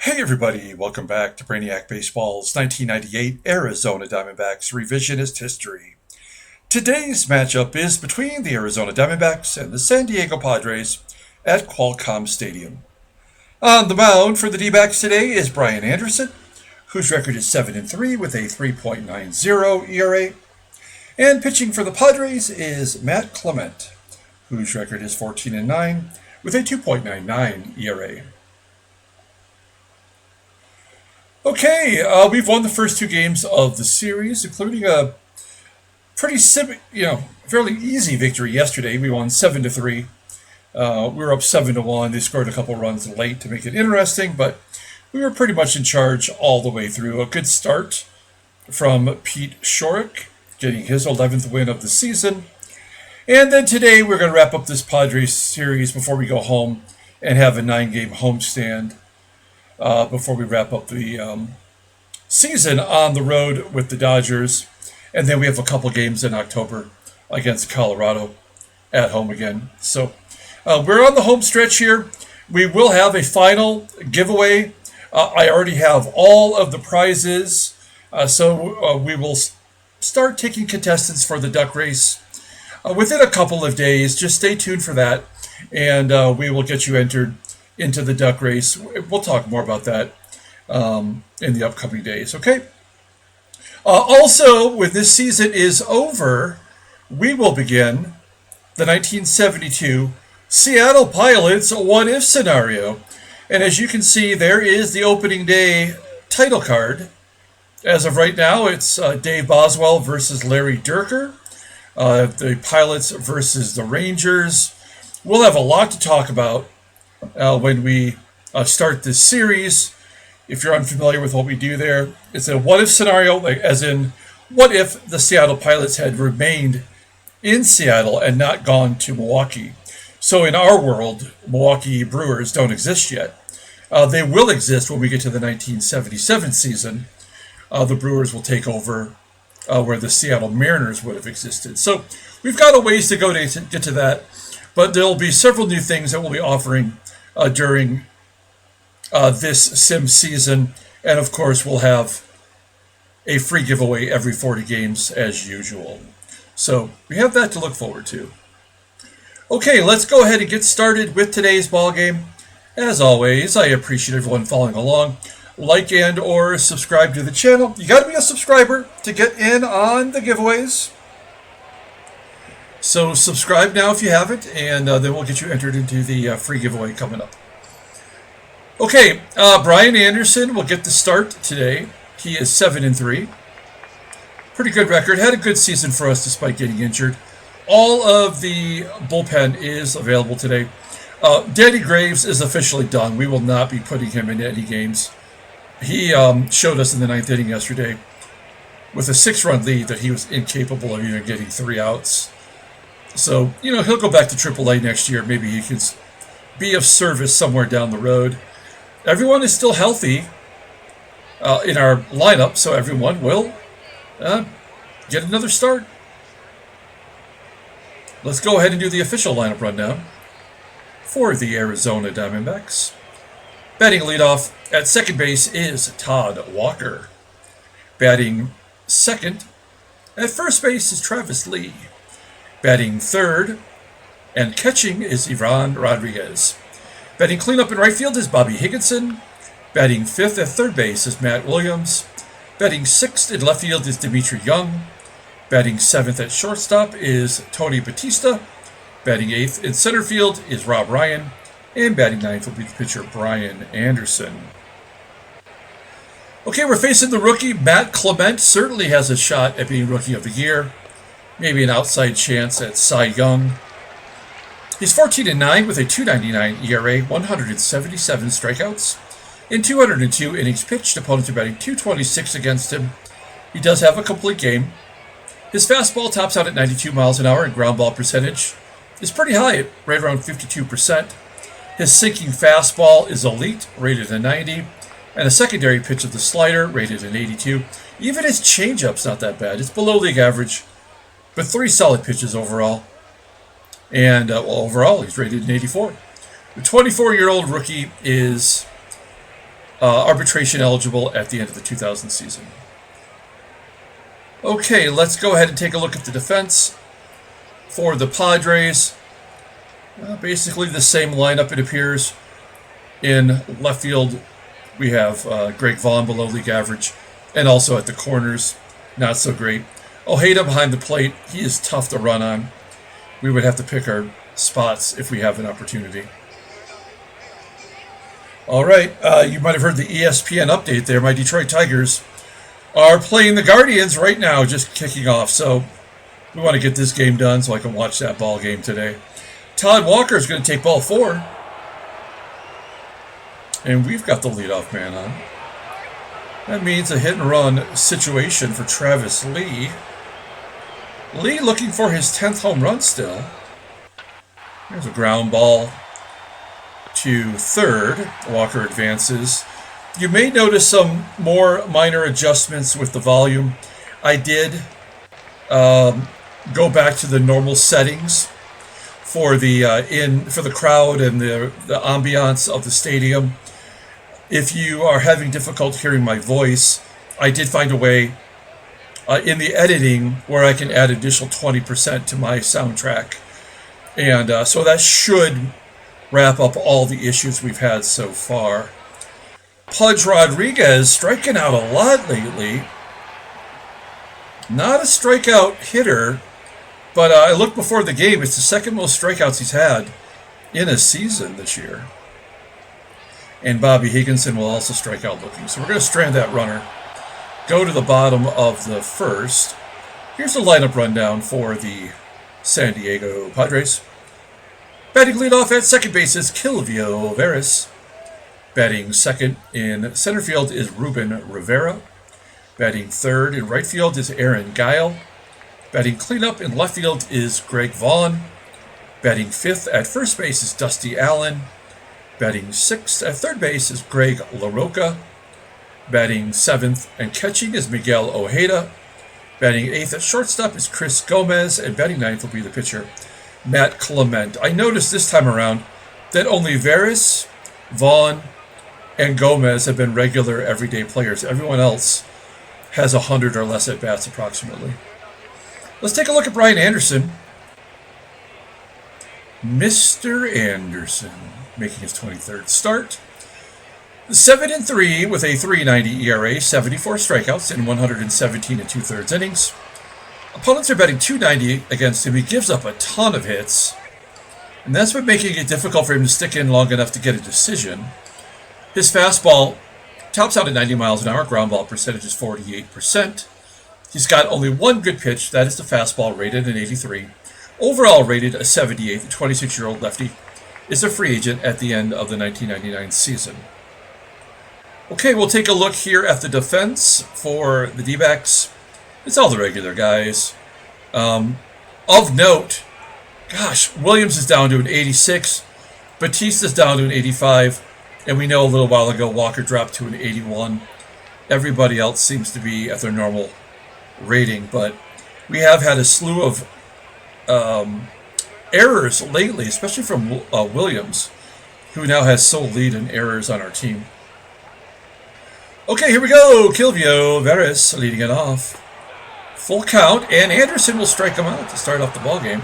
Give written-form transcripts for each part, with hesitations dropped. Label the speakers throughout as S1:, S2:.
S1: Hey everybody, welcome back to Brainiac Baseball's 1998 Arizona Diamondbacks Revisionist History. Today's matchup is between the Arizona Diamondbacks and the San Diego Padres at Qualcomm Stadium. On the mound for the D-backs today is Brian Anderson, whose record is 7-3 with a 3.90 ERA. And pitching for the Padres is Matt Clement, whose record is 14-9 with a 2.99 ERA. Okay, we've won the first two games of the series, including a pretty fairly easy victory yesterday. We won 7-3. We were up 7-1. They scored a couple runs late to make it interesting, but we were pretty much in charge all the way through. A good start from Pete Shorrock, getting his 11th win of the season. And then today we're going to wrap up this Padres series before we go home and have a 9-game homestand. Before we wrap up the season on the road with the Dodgers. And then we have a couple games in October against Colorado at home again. So we're on the home stretch here. We will have a final giveaway. I already have all of the prizes. So we will start taking contestants for the duck race within a couple of days. Just stay tuned for that. And we will get you entered into the duck race. We'll talk more about that in the upcoming days, okay? Also, when this season is over, we will begin the 1972 Seattle Pilots what-if scenario. And as you can see, there is the opening day title card. As of right now, it's Dave Boswell versus Larry Dierker, the Pilots versus the Rangers. We'll have a lot to talk about when we start this series. If you're unfamiliar with what we do there, it's a what-if scenario, like as in, what if the Seattle Pilots had remained in Seattle and not gone to Milwaukee? So in our world, Milwaukee Brewers don't exist yet. They will exist when we get to the 1977 season. The Brewers will take over where the Seattle Mariners would have existed. So we've got a ways to go to get to that, but there will be several new things that we'll be offering during this sim season. And of course, we'll have a free giveaway every 40 games as usual. So we have that to look forward to. Okay, let's go ahead and get started with today's ball game. As always, I appreciate everyone following along. Like and or subscribe to the channel. You got to be a subscriber to get in on the giveaways. So subscribe now if you haven't, and then we'll get you entered into the free giveaway coming up. Okay, Brian Anderson will get the start today. He is 7-3. Pretty good record. Had a good season for us despite getting injured. All of the bullpen is available today. Danny Graves is officially done. We will not be putting him into any games. He showed us in the 9th inning yesterday with a 6-run lead that he was incapable of even getting 3 outs. So, he'll go back to AAA next year. Maybe he can be of service somewhere down the road. Everyone is still healthy in our lineup, so everyone will get another start. Let's go ahead and do the official lineup rundown for the Arizona Diamondbacks. Batting leadoff at second base is Todd Walker. Batting second at first base is Travis Lee. Batting third and catching is Ivan Rodriguez. Batting cleanup in right field is Bobby Higginson. Batting fifth at third base is Matt Williams. Batting sixth in left field is Dmitri Young. Batting seventh at shortstop is Tony Batista. Batting eighth in center field is Rob Ryan. And batting ninth will be the pitcher Brian Anderson. Okay, we're facing the rookie Matt Clement. Certainly has a shot at being Rookie of the Year. Maybe an outside chance at Cy Young. He's 14-9 with a 2.99 ERA, 177 strikeouts. In 202 innings pitched, opponents are batting .226 against him. He does have a complete game. His fastball tops out at 92 miles an hour, and ground ball percentage is pretty high at right around 52%. His sinking fastball is elite, rated a 90, and a secondary pitch of the slider, rated an 82. Even his changeup's not that bad. It's below league average, but 3 solid pitches overall. And overall, he's rated an 84. The 24-year-old rookie is arbitration eligible at the end of the 2000 season. Okay, let's go ahead and take a look at the defense for the Padres. Basically the same lineup, it appears. In left field, we have Greg Vaughn below league average, and also at the corners, not so great. Ojeda behind the plate, he is tough to run on. We would have to pick our spots if we have an opportunity. All right, you might have heard the ESPN update there. My Detroit Tigers are playing the Guardians right now, just kicking off. So we want to get this game done so I can watch that ball game today. Todd Walker is going to take ball 4. And we've got the leadoff man on. That means a hit and run situation for Travis Lee. Lee looking for his 10th home run still. There's a ground ball to third. Walker advances. You may notice some more minor adjustments with the volume. I did go back to the normal settings for the for the crowd and the ambiance of the stadium. If you are having difficulty hearing my voice, I did find a way in the editing where I can add additional 20% to my soundtrack. And so that should wrap up all the issues we've had so far. Pudge Rodriguez striking out a lot lately. Not a strikeout hitter, but I looked before the game. It's the second most strikeouts he's had in a season this year. And Bobby Higginson will also strike out looking. So we're going to strand that runner. Go to the bottom of the first. Here's the lineup rundown for the San Diego Padres. Batting leadoff at second base is Quilvio VERAS. Batting second in center field is Ruben Rivera. Batting third in right field is Aaron GUIEL. Batting cleanup in left field is Greg Vaughn. Batting fifth at first base is Dusty Allen. Batting sixth at third base is Greg LaROCCA. Batting seventh and catching is Miguel Ojeda. Batting eighth at shortstop is Chris Gomez. And batting ninth will be the pitcher, Matt Clement. I noticed this time around that only VERAS, Vaughn, and Gomez have been regular everyday players. Everyone else has 100 or less at-bats approximately. Let's take a look at Brian Anderson. Mr. Anderson making his 23rd start. 7-3 with a 3.90 ERA, 74 strikeouts in 117 2/3 innings. Opponents are betting .290 against him. He gives up a ton of hits, and that's what making it difficult for him to stick in long enough to get a decision. His fastball tops out at 90 miles an hour. Ground ball percentage is 48%. He's got only one good pitch. That is the fastball, rated an 83. Overall rated a 78. The 26-year-old lefty is a free agent at the end of the 1999 season. Okay, we'll take a look here at the defense for the D-backs. It's all the regular guys. Of note, gosh, Williams is down to an 86. Batista's down to an 85. And we know a little while ago Walker dropped to an 81. Everybody else seems to be at their normal rating. But we have had a slew of errors lately, especially from Williams, who now has sole lead in errors on our team. Okay, here we go. Quilvio VERAS leading it off. Full count, and Anderson will strike him out to start off the ball game.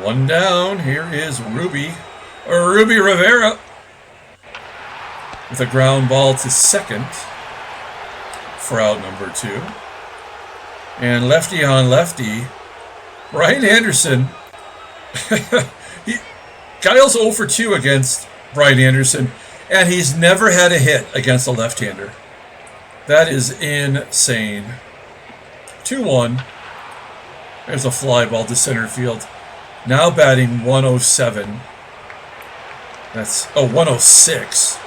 S1: One down. Here is Ruby Rivera with a ground ball to second for out number 2. And lefty on lefty, Brian Anderson. Guile's 0 for 2 against Brian Anderson, and he's never had a hit against a left-hander. That is insane. 2-1. There's a fly ball to center field. Now batting 107. That's 106.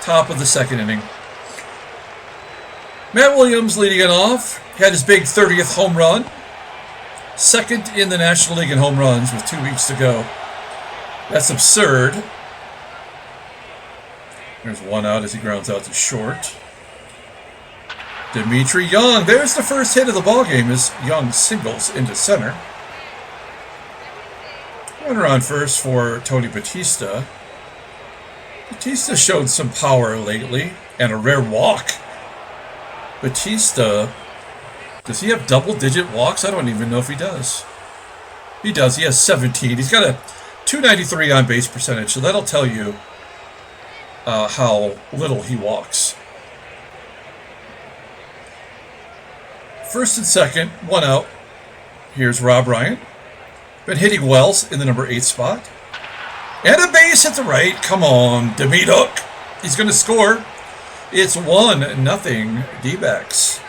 S1: Top of the second inning. Matt Williams leading it off. Had his big 30th home run. Second in the National League in home runs with 2 weeks to go. That's absurd. There's one out as he grounds out to short. Dmitri Young. There's the first hit of the ballgame as Young singles into center. Runner on first for Tony Batista. Batista showed some power lately, and a rare walk. Batista, does he have double-digit walks? I don't even know if he does. He does. He has 17. He's got a 293 on base percentage, so that'll tell you how little he walks. First and second, one out. Here's Rob Ryan. Been hitting well in the number 8 spot. And a base at the right. Come on, Dmitri. He's going to score. It's 1-0 D-backs.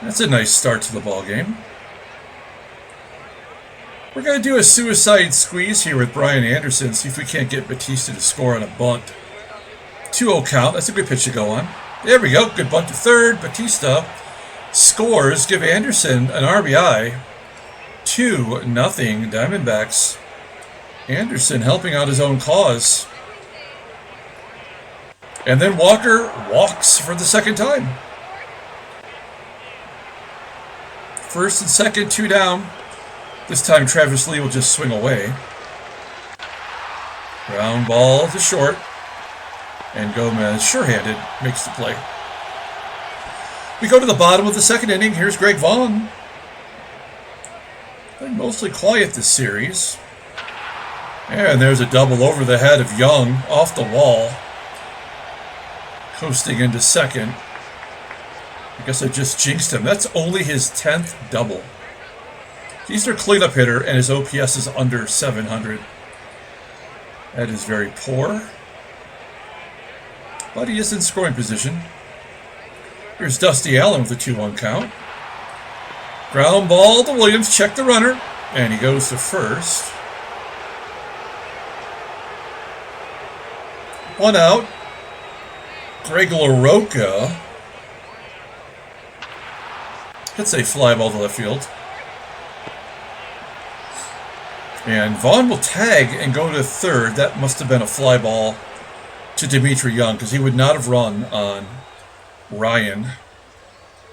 S1: That's a nice start to the ball game. We're going to do a suicide squeeze here with Brian Anderson. See if we can't get Batista to score on a bunt. 2-0 count. That's a good pitch to go on. There we go. Good bunt to third. Batista scores. Give Anderson an RBI. 2-0 Diamondbacks. Anderson helping out his own cause. And then Walker walks for the second time. First and second, 2 down. This time Travis Lee will just swing away. Ground ball to short. And Gomez, sure-handed, makes the play. We go to the bottom of the second inning. Here's Greg Vaughn. Been mostly quiet this series. And there's a double over the head of Young, off the wall. Coasting into second. I guess I just jinxed him. That's only his 10th double. He's their cleanup hitter, and his OPS is under 700. That is very poor. But he is in scoring position. Here's Dusty Allen with a 2-1 count. Ground ball to Williams. Check the runner. And he goes to first. 1 out. Greg LaROCCA hits a fly ball to left field. And Vaughn will tag and go to third. That must have been a fly ball to Dmitri Young, because he would not have run on Ryan.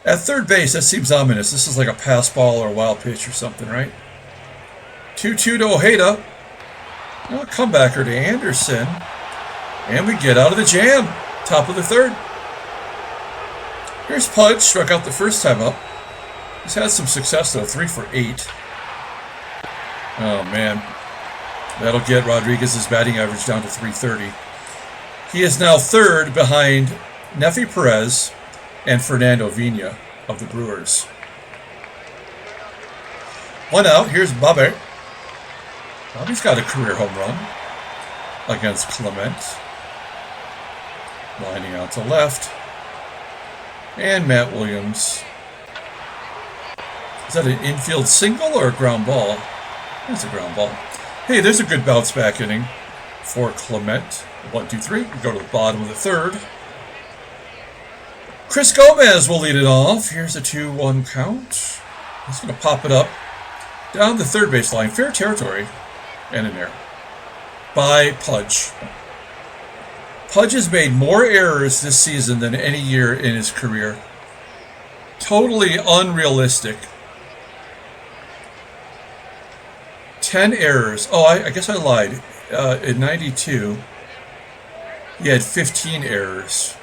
S1: At third base, that seems ominous. This is like a pass ball or a wild pitch or something, right? 2-2 to OJEDA. Well, a comebacker to Anderson. And we get out of the jam. Top of the third. Here's Pudge. Struck out the first time up. He's had some success, though. 3 for 8. Oh, man. That'll get Rodriguez's batting average down to 330. He is now third behind Nefi Perez and Fernando Vina of the Brewers. 1 out. Here's Bobby. Bobby's got a career home run against Clement. Lining out to left. And Matt Williams. Is that an infield single or a ground ball? That's a ground ball. Hey, there's a good bounce back inning for Clement. 1, 2, 3. We go to the bottom of the third. Chris Gomez will lead it off. Here's a 2-1 count. He's going to pop it up down the third base line. Fair territory. And in there. By Pudge. Pudge has made more errors this season than any year in his career. Totally unrealistic. 10 errors. Oh, I guess I lied. In 92, he had 15 errors.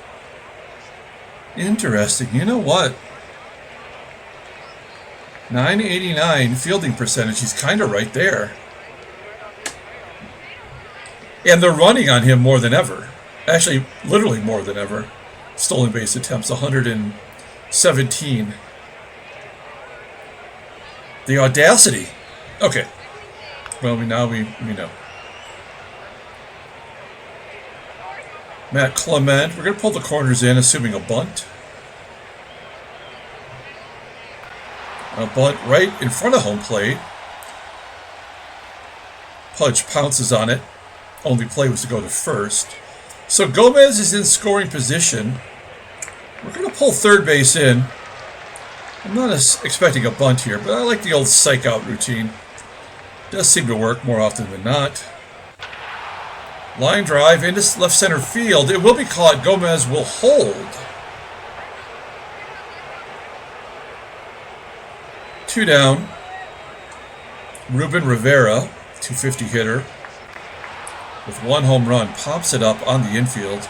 S1: Interesting. You know what? 989 fielding percentage. He's kind of right there. And they're running on him more than ever. Actually, literally more than ever. Stolen base attempts, 117. The audacity. Okay. Well, now we know. Matt Clement. We're going to pull the corners in, assuming a bunt. A bunt right in front of home plate. Pudge pounces on it. Only play was to go to first. So Gomez is in scoring position. We're going to pull third base in. I'm not expecting a bunt here, but I like the old psych out routine. Does seem to work more often than not. Line drive into left center field. It will be caught. Gomez will hold. 2 down. Ruben Rivera, 250 hitter. with 1 home run, pops it up on the infield.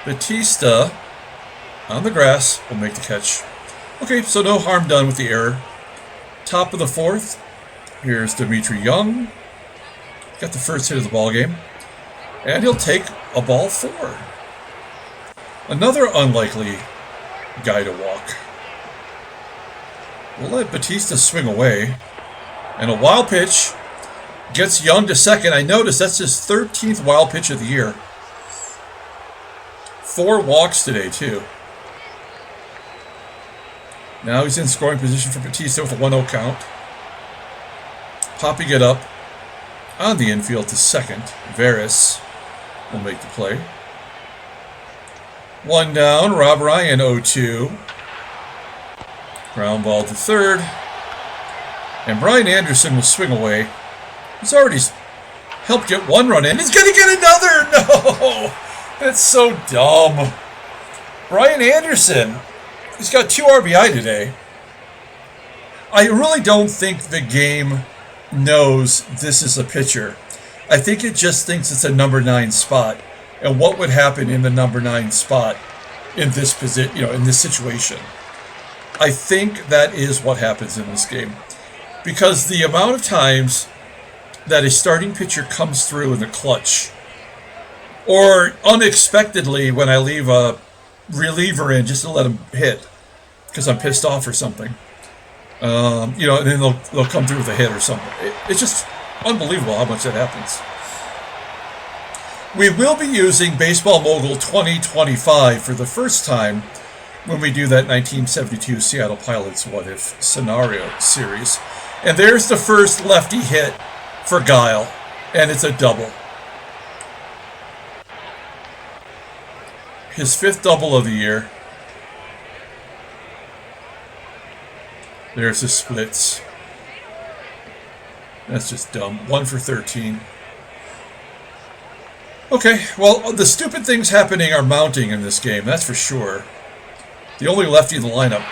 S1: Batista on the grass will make the catch. Okay, so no harm done with the error. Top of the 4th. Here's Dmitri Young. Got the first hit of the ball game. And he'll take a ball 4. Another unlikely guy to walk. We'll let Batista swing away. And a wild pitch gets Young to second. I noticed that's his 13th wild pitch of the year. 4 walks today, too. Now he's in scoring position for Batista with a 1-0 count. Popping it up on the infield to second. VERAS will make the play. 1 down. Rob Ryan 0-2. Ground ball to third. And Brian Anderson will swing away. He's already helped get 1 run in. He's going to get another! No! That's so dumb. Brian Anderson. He's got 2 RBI today. I really don't think the game knows this is a pitcher. I think it just thinks it's a number 9 spot. And what would happen in the number 9 spot in this position, in this situation? I think that is what happens in this game. Because the amount of times that a starting pitcher comes through in the clutch, or unexpectedly when I leave a reliever in just to let him hit because I'm pissed off or something, and then they'll come through with a hit or something. It's just unbelievable how much that happens. We will be using Baseball Mogul 2025 for the first time when we do that 1972 Seattle Pilots What If Scenario series. And there's the first lefty hit for Guile, and it's a double. His 5th double of the year. There's his splits. That's just dumb. 1 for 13. Okay, well, the stupid things happening are mounting in this game, that's for sure. The only lefty in the lineup.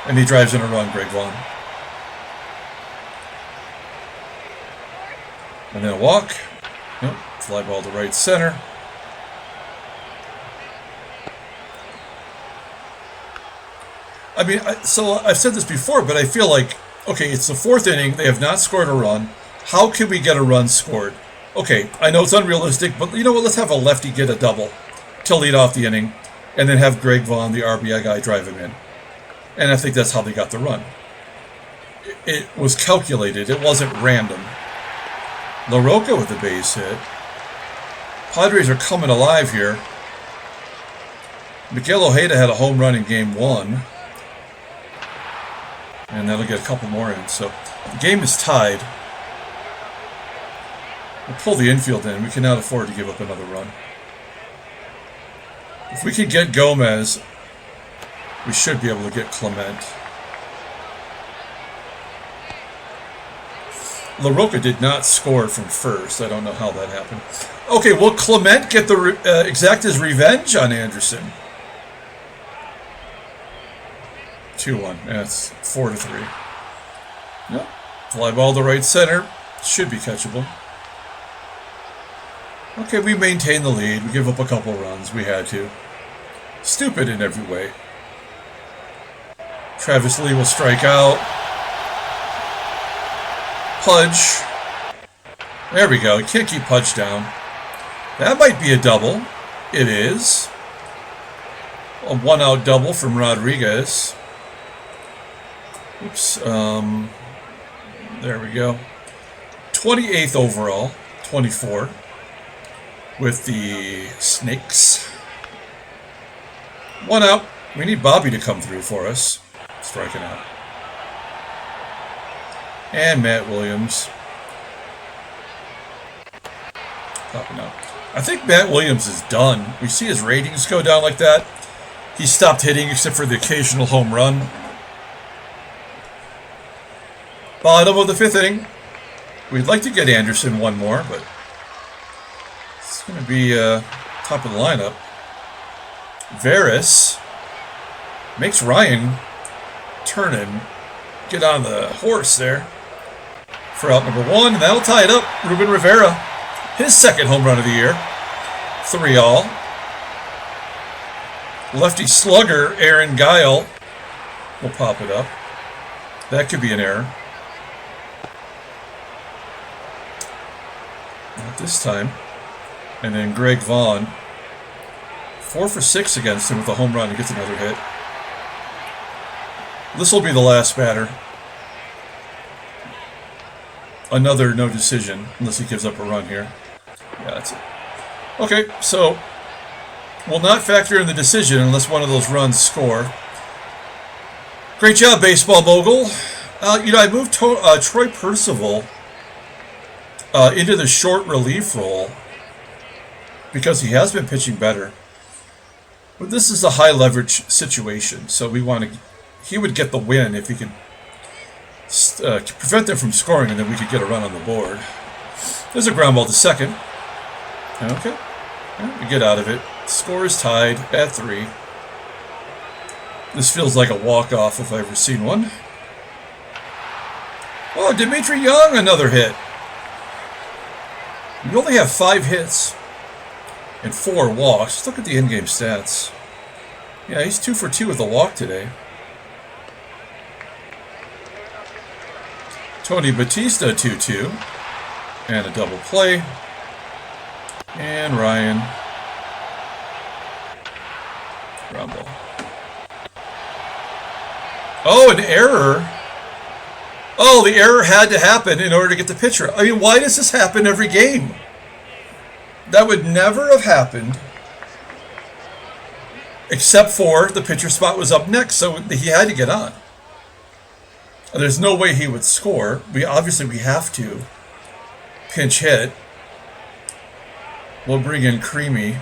S1: And he drives in a run, Greg Vaughn. And then a walk. Nope, fly ball to right center. I mean, so I've said this before, but I feel like, okay, it's the 4th inning. They have not scored a run. How can we get a run scored? Okay, I know it's unrealistic, but you know what? Let's have a lefty get a double to lead off the inning, and then have Greg Vaughn, the RBI guy, drive him in. And I think that's how they got the run. It was calculated. It wasn't random. LaROCCA with the base hit. Padres are coming alive here. Miguel Ojeda had a home run in Game 1. And that'll get a couple more in. So the game is tied. We'll pull the infield in. We cannot afford to give up another run. If we can get Gomez, we should be able to get Clement. LaROCCA did not score from first. I don't know how that happened. Okay, will Clement get the exact his revenge on Anderson? 2-1. That's 4-3. Yep. Fly ball to right center. Should be catchable. Okay, we maintain the lead. We give up a couple runs. We had to. Stupid in every way. Travis Lee will strike out. Pudge. There we go. You can't keep Pudge down. That might be a double. It is. A 1-out double from Rodriguez. Oops. There we go. 28th overall. 24. With the Snakes. 1 out. We need Bobby to come through for us. Striking out. And Matt Williams. Popping up. I think Matt Williams is done. We see his ratings go down like that. He stopped hitting except for the occasional home run. Bottom of the 5th inning. We'd like to get Anderson one more, but it's going to be top of the lineup. VERAS makes Ryan turn and get on the horse there for out number 1, and that'll tie it up. Ruben Rivera His second home run of the year. 3-all. Lefty slugger Aaron Guiel will pop it up. That could be an error. Not this time. And then Greg Vaughn. 4 for 6 against him with a home run. He gets another hit. This will be the last batter. Another no decision, unless he gives up a run here. Yeah, that's it. Okay, so we'll not factor in the decision unless one of those runs score. Great job, baseball mogul. I moved Troy Percival into the short relief role because he has been pitching better. But this is a high leverage situation, so we want to. He would get the win if he could prevent them from scoring, and then we could get a run on the board. There's a ground ball to second. Okay, we get out of it. Score is tied at 3. This feels like a walk-off if I've ever seen one. Oh, Dmitri Young, another hit. We only have 5 hits and 4 walks. Look at the in-game stats. Yeah, he's 2 for 2 with a walk today. Tony Batista 2-2. And a double play. And Ryan. Ground ball. Oh, an error. Oh, the error had to happen in order to get the pitcher. I mean, why does this happen every game? That would never have happened. Except for the pitcher spot was up next, so he had to get on. There's no way he would score. We have to pinch hit. We'll bring in Creamy.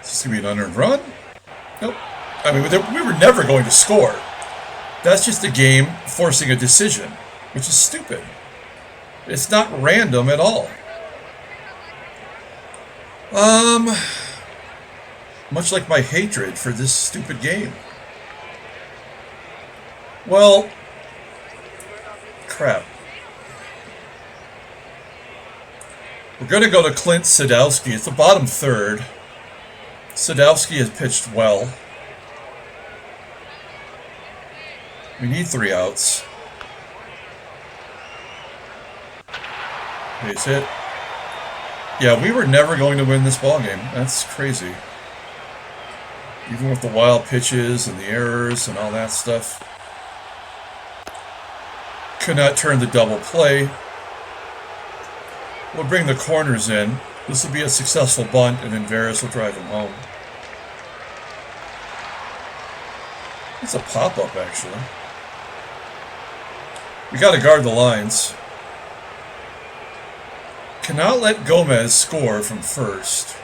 S1: Is this going to be an unearned run? Nope. I mean, we were never going to score. That's just the game forcing a decision, which is stupid. It's not random at all. Much like my hatred for this stupid game. Well, crap. We're going to go to Clint Sadowski. It's the bottom third. Sadowski has pitched well. We need 3 outs. Base hit. Yeah, we were never going to win this ballgame. That's crazy. Even with the wild pitches and the errors and all that stuff. Could not turn the double play. We'll bring the corners in. This will be a successful bunt, and then VERAS will drive him home. It's a pop-up, actually. We got to guard the lines. Cannot let Gomez score from first.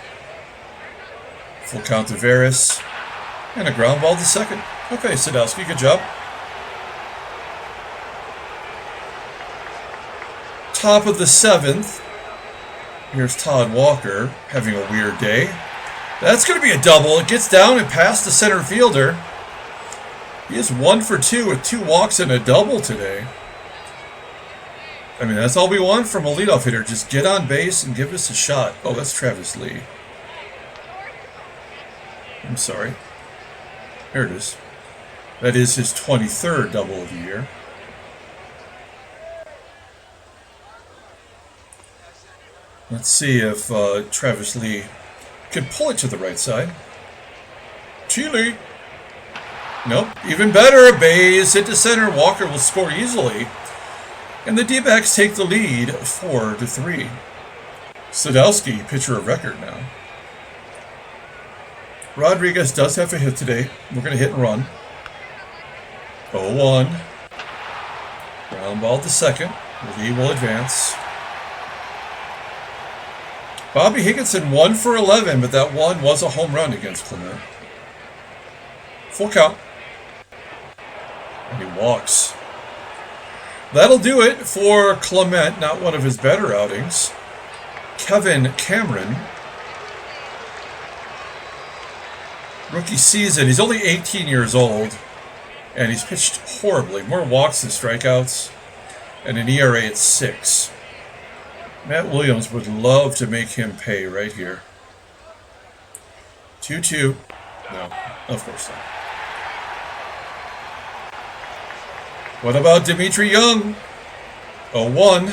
S1: Full count to VERAS. And a ground ball to second. Okay, Sadowski, good job. Top of the 7th. Here's Todd Walker having a weird day. That's going to be a double. It gets down and past the center fielder. He is 1 for 2 with 2 walks and a double today. I mean, that's all we want from a leadoff hitter. Just get on base and give us a shot. Oh, that's Travis Lee. I'm sorry. Here it is. That is his 23rd double of the year. Let's see if Travis Lee can pull it to the right side. Chile. Nope. Even better. Base hit to center. Walker will score easily. And the D-backs take the lead 4-3. Sadowski, pitcher of record now. Rodriguez does have a hit today. We're going to hit and run. 0-1. Ground ball to second. Lee will advance. Bobby Higginson 1 for 11, but that one was a home run against Clement. Full count. And he walks. That'll do it for Clement, not one of his better outings. Kevin Cameron. Rookie season. He's only 18 years old, and he's pitched horribly. More walks than strikeouts. and an ERA at 6. Matt Williams would love to make him pay right here. 2-2. No, of course not. What about Dmitri Young? 0-1.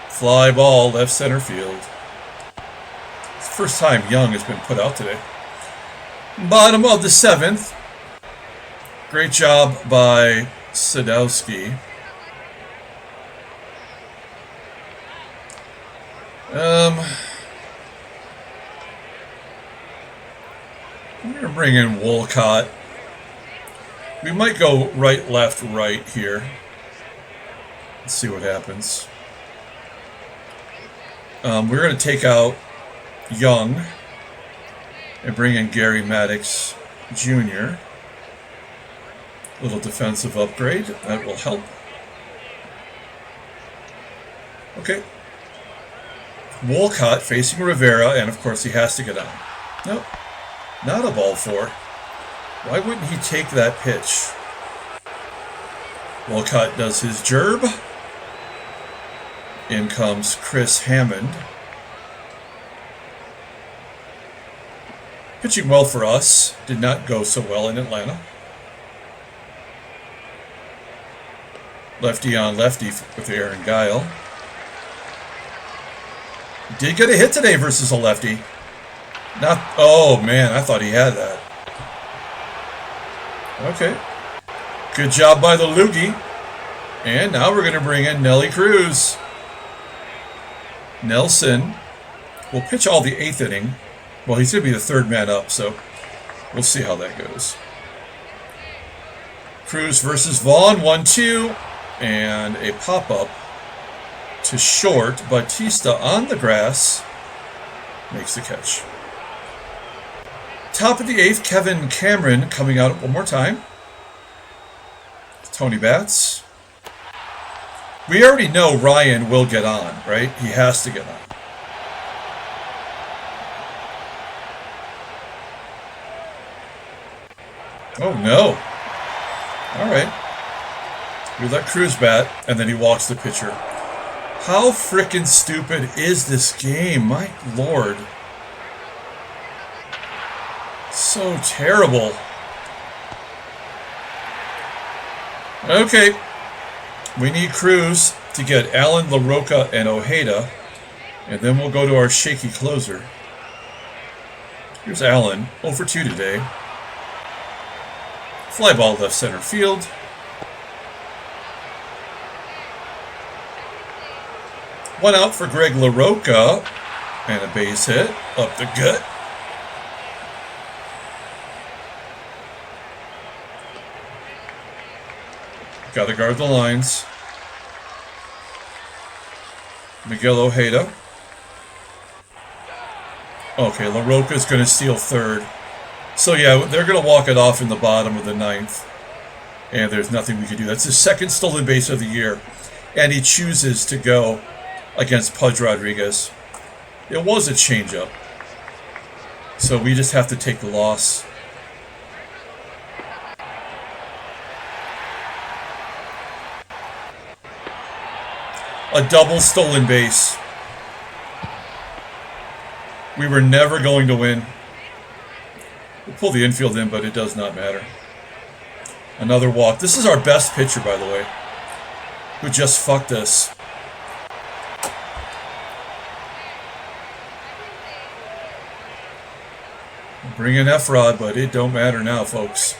S1: Fly ball, left center field. It's the first time Young has been put out today. Bottom of the 7th. Great job by Sadowski. I'm going to bring in Wolcott. We might go right, left, right here. Let's see what happens. We're going to take out Young and bring in Gary Maddox Jr. Little defensive upgrade. That will help. Okay. Wolcott facing Rivera, and of course he has to get on. Nope. Not a ball 4. Why wouldn't he take that pitch? Wolcott does his gerb. In comes Chris Hammond. Pitching well for us. Did not go so well in Atlanta. Lefty on lefty with Aaron Guile. Did get a hit today versus a lefty. Not. Oh man, I thought he had that. Okay. Good job by the loogie. And now we're going to bring in Nelly Cruz. Nelson will pitch all the 8th inning. Well, he's going to be the 3rd man up, so we'll see how that goes. Cruz versus Vaughn, 1-2. And a pop-up to short. Batista on the grass makes the catch. Top of the 8th, Kevin Cameron coming out one more time. Tony Bats. We already know Ryan will get on, right? He has to get on. Oh, no. All right. We let Cruz bat, and then he walks the pitcher. How frickin' stupid is this game? My lord. So terrible. Okay. We need Cruz to get Allen, LaROCCA, and Ojeda. And then we'll go to our shaky closer. Here's Allen. 0 for 2 today. Fly ball left center field. One out for Greg LaROCCA. And a base hit up the gut. Got to guard the lines. Miguel Ojeda. Okay, LaROCCA's going to steal 3rd. So yeah, they're going to walk it off in the bottom of the 9th. And there's nothing we can do. That's his 2nd stolen base of the year. And he chooses to go against Pudge Rodriguez. It was a changeup. So we just have to take the loss. A double stolen base. We were never going to win. We'll pull the infield in, but it does not matter. Another walk. This is our best pitcher, by the way, who just fucked us. Bring in Efrod, but it don't matter now, folks.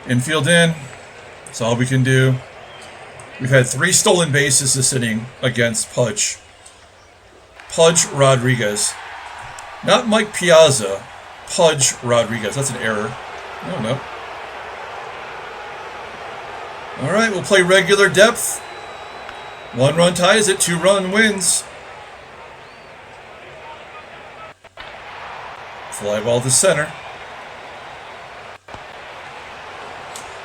S1: Infield in. That's all we can do. We've had 3 stolen bases this inning against Pudge. Pudge Rodriguez. Not Mike Piazza. Pudge Rodriguez. That's an error. Oh, no. All right, we'll play regular depth. 1-run ties it, 2-run wins. Fly ball to center.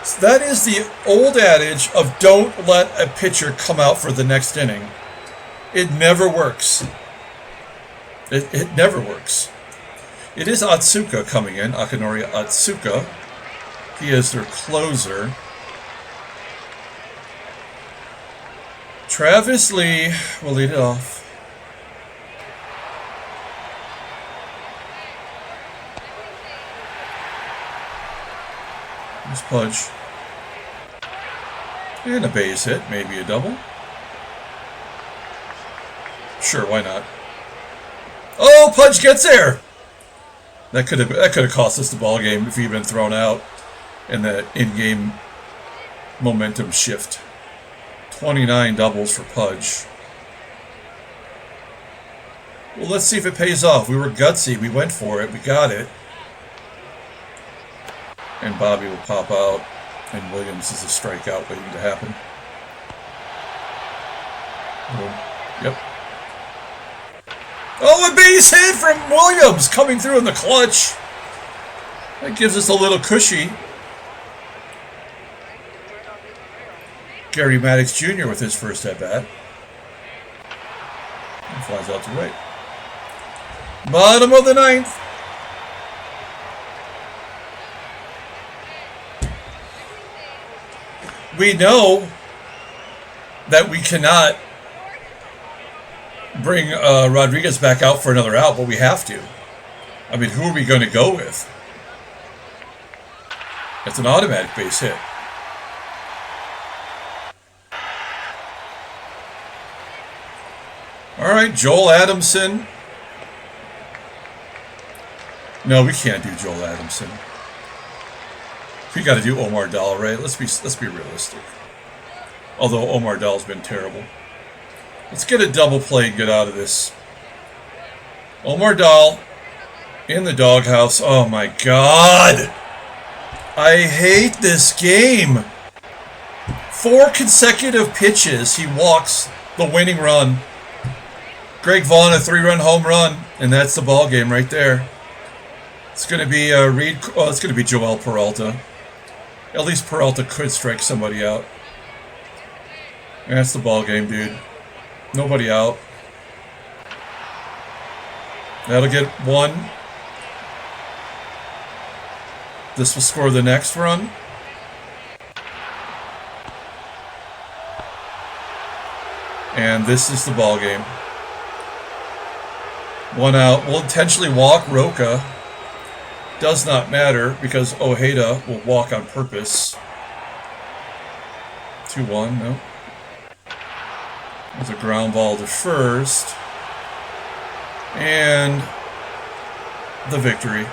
S1: So that is the old adage of don't let a pitcher come out for the next inning. It never works. It never works. It is Atsuka coming in, Akinori Atsuka. He is their closer. Travis Lee will lead it off. Here's Pudge. And a base hit, maybe a double. Sure, why not? Oh, Pudge gets there. That could have cost us the ball game if he'd been thrown out in that in-game momentum shift. 29 doubles for Pudge. Well, let's see if it pays off. We were gutsy. We went for it. We got it. And Bobby will pop out. And Williams is a strikeout waiting to happen. Yep. Oh, a base hit from Williams coming through in the clutch. That gives us a little cushy. Gary Maddox Jr. with his first at-bat. And flies out to right. Bottom of the ninth. We know that we cannot bring Rodriguez back out for another out, but we have to. I mean, who are we going to go with? It's an automatic base hit. All right, Joel Adamson. No, we can't do Joel Adamson. We got to do Omar Dahl, right? Let's be realistic. Although Omar Dahl's been terrible. Let's get a double play and get out of this. Omar Dahl in the doghouse. Oh my God. I hate this game. 4 consecutive pitches. He walks the winning run. Greg Vaughn, a 3-run home run. And that's the ball game right there. It's going to be Reed. Oh, it's going to be Joel Peralta. At least Peralta could strike somebody out. And that's the ball game, dude. Nobody out. That'll get 1. This will score the next run. And this is the ball game. 1 out. We'll intentionally walk LaROCCA. Does not matter because Ojeda will walk on purpose. 2-1, no. There's a ground ball to first. And the victory.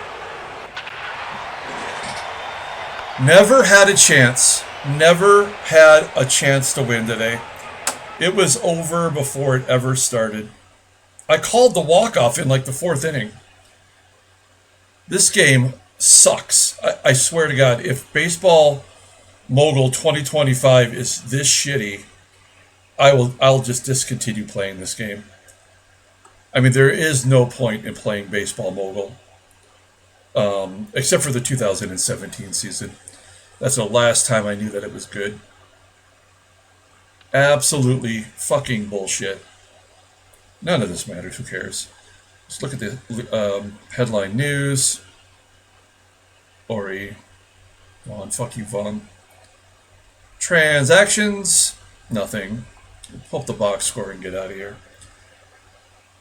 S1: Never had a chance. Never had a chance to win today. It was over before it ever started. I called the walk-off in like the 4th inning. This game sucks. I swear to God, if Baseball Mogul 2025 is this shitty, I'll just discontinue playing this game. I mean, there is no point in playing Baseball Mogul, except for the 2017 season. That's the last time I knew that it was good. Absolutely fucking bullshit. None of this matters. Who cares? Let's look at the headline news. Ori. Vaughn. Fuck you, Vaughn. Transactions. Nothing. Pull up the box score and get out of here.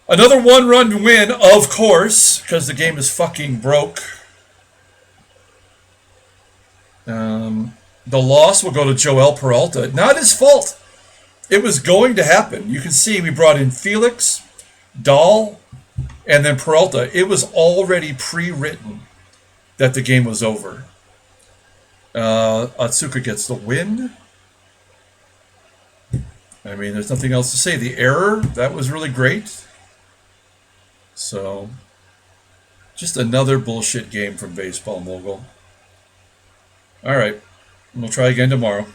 S1: Another 1-run win, of course, because the game is fucking broke. The loss will go to Joel Peralta. Not his fault. It was going to happen. You can see we brought in Felix, Dahl, and then Peralta. It was already pre-written that the game was over. Atsuka gets the win. I mean, there's nothing else to say. The error, that was really great. So, just another bullshit game from Baseball Mogul. All right, we'll try again tomorrow.